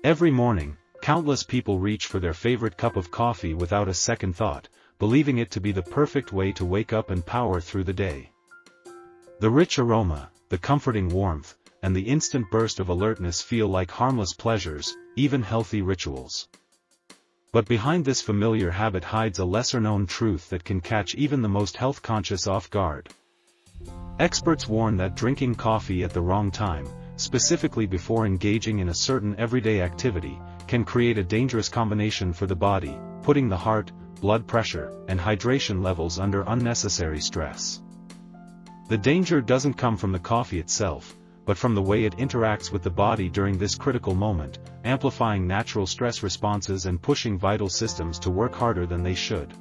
Every morning, countless people reach for their favorite cup of coffee without a second thought, believing it to be the perfect way to wake up and power through the day. The rich aroma, the comforting warmth, and the instant burst of alertness feel like harmless pleasures, even healthy rituals. But behind this familiar habit hides a lesser-known truth that can catch even the most health-conscious off guard. Experts warn that drinking coffee at the wrong time, specifically before engaging in a certain everyday activity, can create a dangerous combination for the body, putting the heart, blood pressure, and hydration levels under unnecessary stress. The danger doesn't come from the coffee itself, but from the way it interacts with the body during this critical moment, amplifying natural stress responses and pushing vital systems to work harder than they should.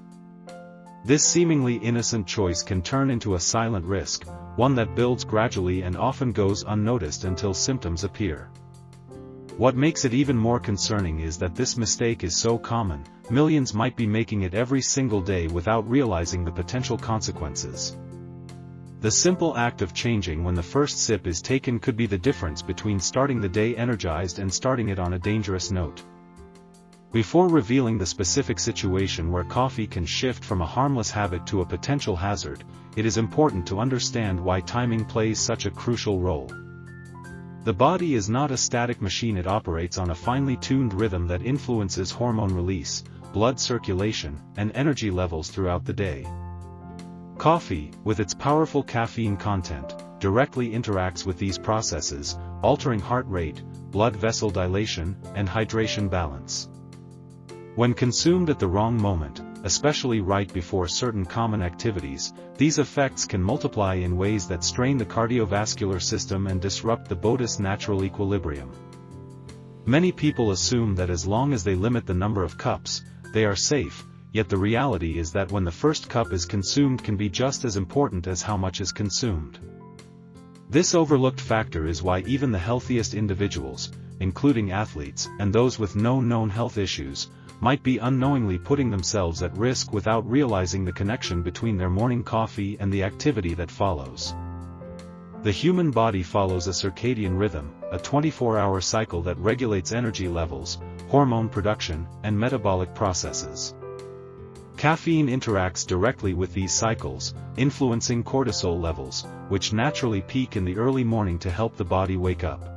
This seemingly innocent choice can turn into a silent risk, one that builds gradually and often goes unnoticed until symptoms appear. What makes it even more concerning is that this mistake is so common, millions might be making it every single day without realizing the potential consequences. The simple act of changing when the first sip is taken could be the difference between starting the day energized and starting it on a dangerous note. Before revealing the specific situation where coffee can shift from a harmless habit to a potential hazard, it is important to understand why timing plays such a crucial role. The body is not a static machine. It operates on a finely tuned rhythm that influences hormone release, blood circulation, and energy levels throughout the day. Coffee, with its powerful caffeine content, directly interacts with these processes, altering heart rate, blood vessel dilation, and hydration balance. When consumed at the wrong moment, especially right before certain common activities, these effects can multiply in ways that strain the cardiovascular system and disrupt the body's natural equilibrium. Many people assume that as long as they limit the number of cups, they are safe, yet the reality is that when the first cup is consumed can be just as important as how much is consumed. This overlooked factor is why even the healthiest individuals, including athletes and those with no known health issues, might be unknowingly putting themselves at risk without realizing the connection between their morning coffee and the activity that follows. The human body follows a circadian rhythm, a 24-hour cycle that regulates energy levels, hormone production, and metabolic processes. Caffeine interacts directly with these cycles, influencing cortisol levels, which naturally peak in the early morning to help the body wake up.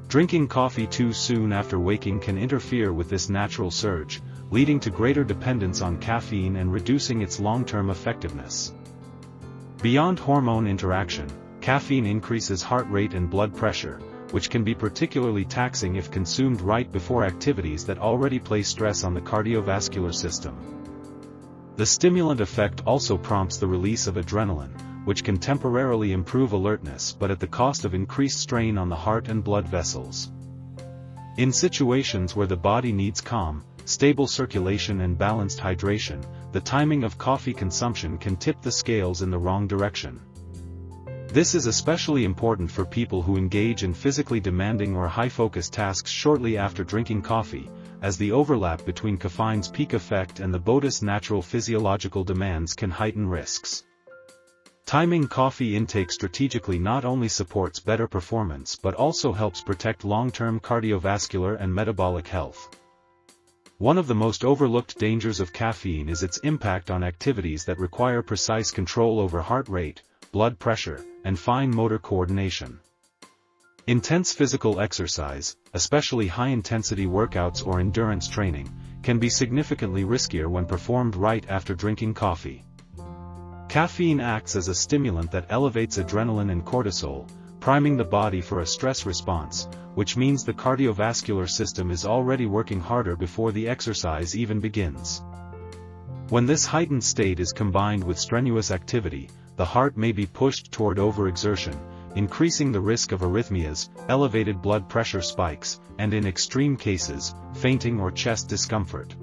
Drinking coffee too soon after waking can interfere with this natural surge, leading to greater dependence on caffeine and reducing its long-term effectiveness. Beyond hormone interaction, caffeine increases heart rate and blood pressure, which can be particularly taxing if consumed right before activities that already place stress on the cardiovascular system. The stimulant effect also prompts the release of adrenaline, which can temporarily improve alertness but at the cost of increased strain on the heart and blood vessels. In situations where the body needs calm, stable circulation and balanced hydration, the timing of coffee consumption can tip the scales in the wrong direction. This is especially important for people who engage in physically demanding or high-focus tasks shortly after drinking coffee, as the overlap between caffeine's peak effect and the body's natural physiological demands can heighten risks. Timing coffee intake strategically not only supports better performance but also helps protect long-term cardiovascular and metabolic health. One of the most overlooked dangers of caffeine is its impact on activities that require precise control over heart rate, blood pressure, and fine motor coordination. Intense physical exercise, especially high-intensity workouts or endurance training, can be significantly riskier when performed right after drinking coffee. Caffeine acts as a stimulant that elevates adrenaline and cortisol, priming the body for a stress response, which means the cardiovascular system is already working harder before the exercise even begins. When this heightened state is combined with strenuous activity, the heart may be pushed toward overexertion, increasing the risk of arrhythmias, elevated blood pressure spikes, and in extreme cases, fainting or chest discomfort.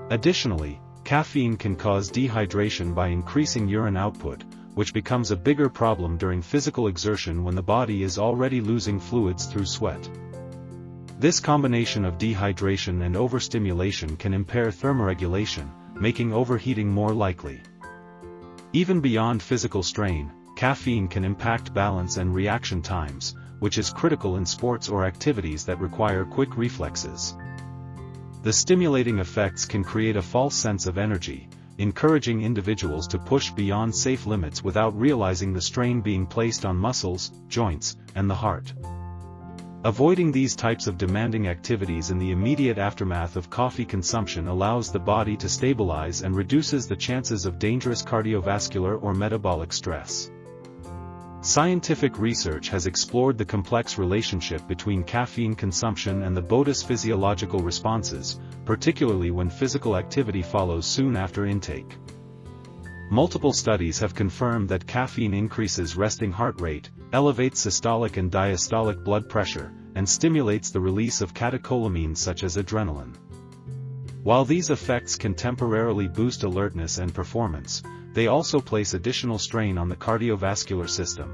Additionally, caffeine can cause dehydration by increasing urine output, which becomes a bigger problem during physical exertion when the body is already losing fluids through sweat. This combination of dehydration and overstimulation can impair thermoregulation, making overheating more likely. Even beyond physical strain, caffeine can impact balance and reaction times, which is critical in sports or activities that require quick reflexes. The stimulating effects can create a false sense of energy, encouraging individuals to push beyond safe limits without realizing the strain being placed on muscles, joints, and the heart. Avoiding these types of demanding activities in the immediate aftermath of coffee consumption allows the body to stabilize and reduces the chances of dangerous cardiovascular or metabolic stress. Scientific research has explored the complex relationship between caffeine consumption and the body's physiological responses, particularly when physical activity follows soon after intake. Multiple studies have confirmed that caffeine increases resting heart rate, elevates systolic and diastolic blood pressure, and stimulates the release of catecholamines such as adrenaline. While these effects can temporarily boost alertness and performance, they also place additional strain on the cardiovascular system.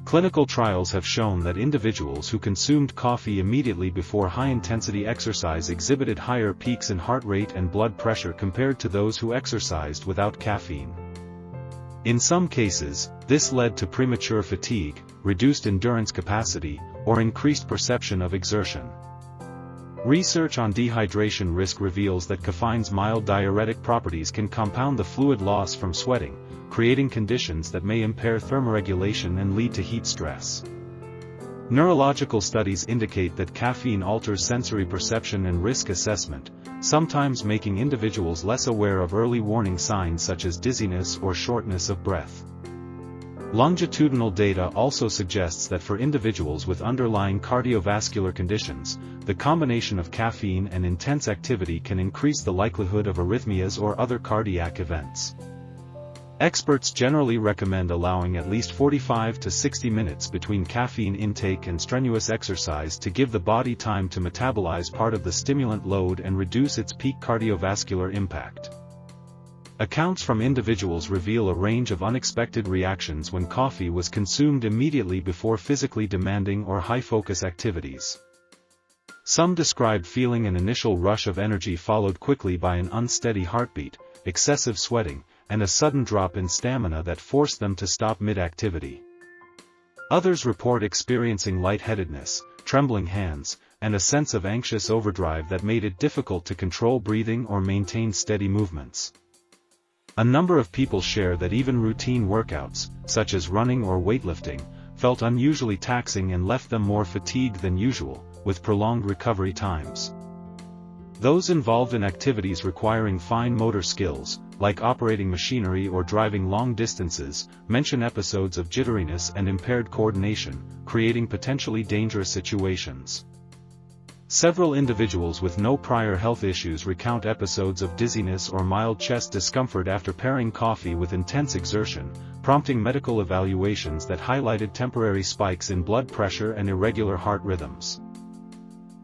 Clinical trials have shown that individuals who consumed coffee immediately before high-intensity exercise exhibited higher peaks in heart rate and blood pressure compared to those who exercised without caffeine. In some cases, this led to premature fatigue, reduced endurance capacity, or increased perception of exertion. Research on dehydration risk reveals that caffeine's mild diuretic properties can compound the fluid loss from sweating, creating conditions that may impair thermoregulation and lead to heat stress. Neurological studies indicate that caffeine alters sensory perception and risk assessment, sometimes making individuals less aware of early warning signs such as dizziness or shortness of breath. Longitudinal data also suggests that for individuals with underlying cardiovascular conditions, the combination of caffeine and intense activity can increase the likelihood of arrhythmias or other cardiac events. Experts generally recommend allowing at least 45 to 60 minutes between caffeine intake and strenuous exercise to give the body time to metabolize part of the stimulant load and reduce its peak cardiovascular impact. Accounts from individuals reveal a range of unexpected reactions when coffee was consumed immediately before physically demanding or high-focus activities. Some describe feeling an initial rush of energy followed quickly by an unsteady heartbeat, excessive sweating, and a sudden drop in stamina that forced them to stop mid-activity. Others report experiencing lightheadedness, trembling hands, and a sense of anxious overdrive that made it difficult to control breathing or maintain steady movements. A number of people share that even routine workouts, such as running or weightlifting, felt unusually taxing and left them more fatigued than usual, with prolonged recovery times. Those involved in activities requiring fine motor skills, like operating machinery or driving long distances, mention episodes of jitteriness and impaired coordination, creating potentially dangerous situations. Several individuals with no prior health issues recount episodes of dizziness or mild chest discomfort after pairing coffee with intense exertion, prompting medical evaluations that highlighted temporary spikes in blood pressure and irregular heart rhythms.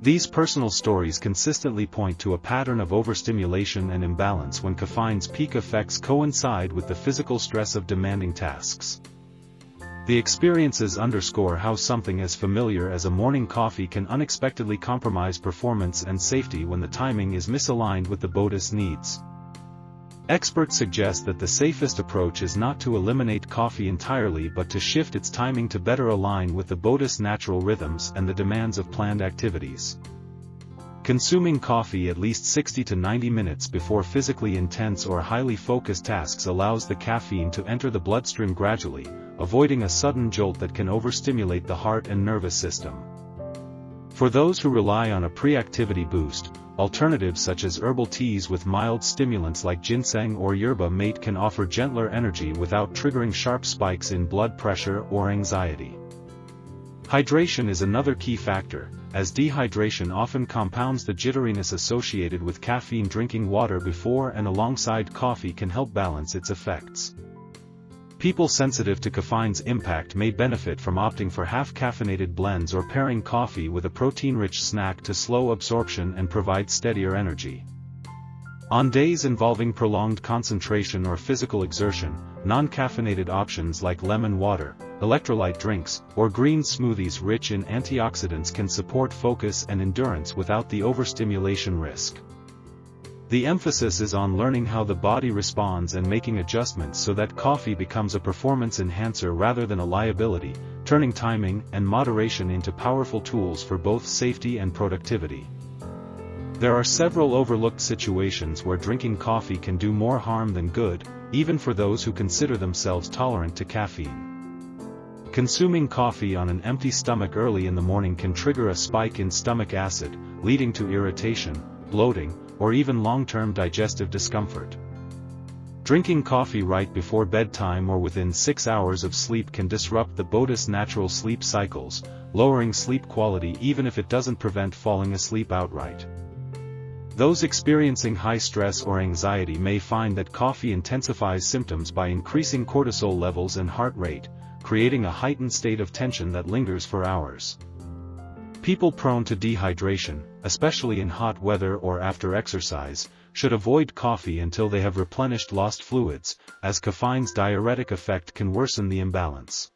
These personal stories consistently point to a pattern of overstimulation and imbalance when caffeine's peak effects coincide with the physical stress of demanding tasks. The experiences underscore how something as familiar as a morning coffee can unexpectedly compromise performance and safety when the timing is misaligned with the body's needs. Experts suggest that the safest approach is not to eliminate coffee entirely but to shift its timing to better align with the body's natural rhythms and the demands of planned activities. Consuming coffee at least 60 to 90 minutes before physically intense or highly focused tasks allows the caffeine to enter the bloodstream gradually, avoiding a sudden jolt that can overstimulate the heart and nervous system. For those who rely on a pre-activity boost, alternatives such as herbal teas with mild stimulants like ginseng or yerba mate can offer gentler energy without triggering sharp spikes in blood pressure or anxiety. Hydration is another key factor, as dehydration often compounds the jitteriness associated with caffeine. Drinking water before and alongside coffee can help balance its effects. People sensitive to caffeine's impact may benefit from opting for half-caffeinated blends or pairing coffee with a protein-rich snack to slow absorption and provide steadier energy. On days involving prolonged concentration or physical exertion, non-caffeinated options like lemon water, electrolyte drinks, or green smoothies rich in antioxidants can support focus and endurance without the overstimulation risk. The emphasis is on learning how the body responds and making adjustments so that coffee becomes a performance enhancer rather than a liability, turning timing and moderation into powerful tools for both safety and productivity. There are several overlooked situations where drinking coffee can do more harm than good, even for those who consider themselves tolerant to caffeine. Consuming coffee on an empty stomach early in the morning can trigger a spike in stomach acid, leading to irritation, bloating, or even long-term digestive discomfort. Drinking coffee right before bedtime or within 6 hours of sleep can disrupt the body's natural sleep cycles, lowering sleep quality even if it doesn't prevent falling asleep outright. Those experiencing high stress or anxiety may find that coffee intensifies symptoms by increasing cortisol levels and heart rate, creating a heightened state of tension that lingers for hours. People prone to dehydration, especially in hot weather or after exercise, should avoid coffee until they have replenished lost fluids, as caffeine's diuretic effect can worsen the imbalance.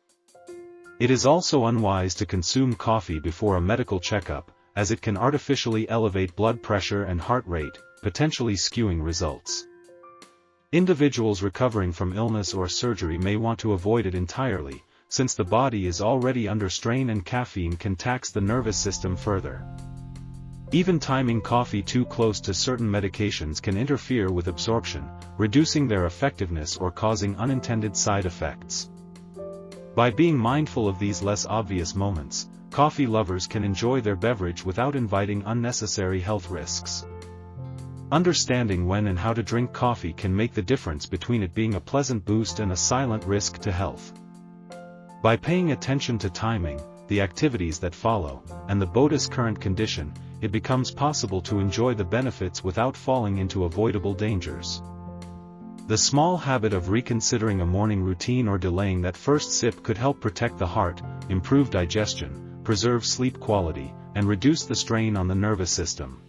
It is also unwise to consume coffee before a medical checkup, as it can artificially elevate blood pressure and heart rate, potentially skewing results. Individuals recovering from illness or surgery may want to avoid it entirely, since the body is already under strain and caffeine can tax the nervous system further. Even timing coffee too close to certain medications can interfere with absorption, reducing their effectiveness or causing unintended side effects. By being mindful of these less obvious moments, coffee lovers can enjoy their beverage without inviting unnecessary health risks. Understanding when and how to drink coffee can make the difference between it being a pleasant boost and a silent risk to health. By paying attention to timing, the activities that follow, and the body's current condition, it becomes possible to enjoy the benefits without falling into avoidable dangers. The small habit of reconsidering a morning routine or delaying that first sip could help protect the heart, improve digestion, preserve sleep quality, and reduce the strain on the nervous system.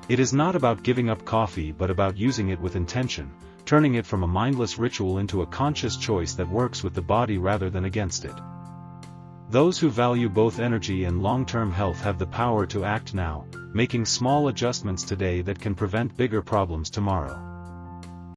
It is not about giving up coffee but about using it with intention, turning it from a mindless ritual into a conscious choice that works with the body rather than against it. Those who value both energy and long-term health have the power to act now, making small adjustments today that can prevent bigger problems tomorrow.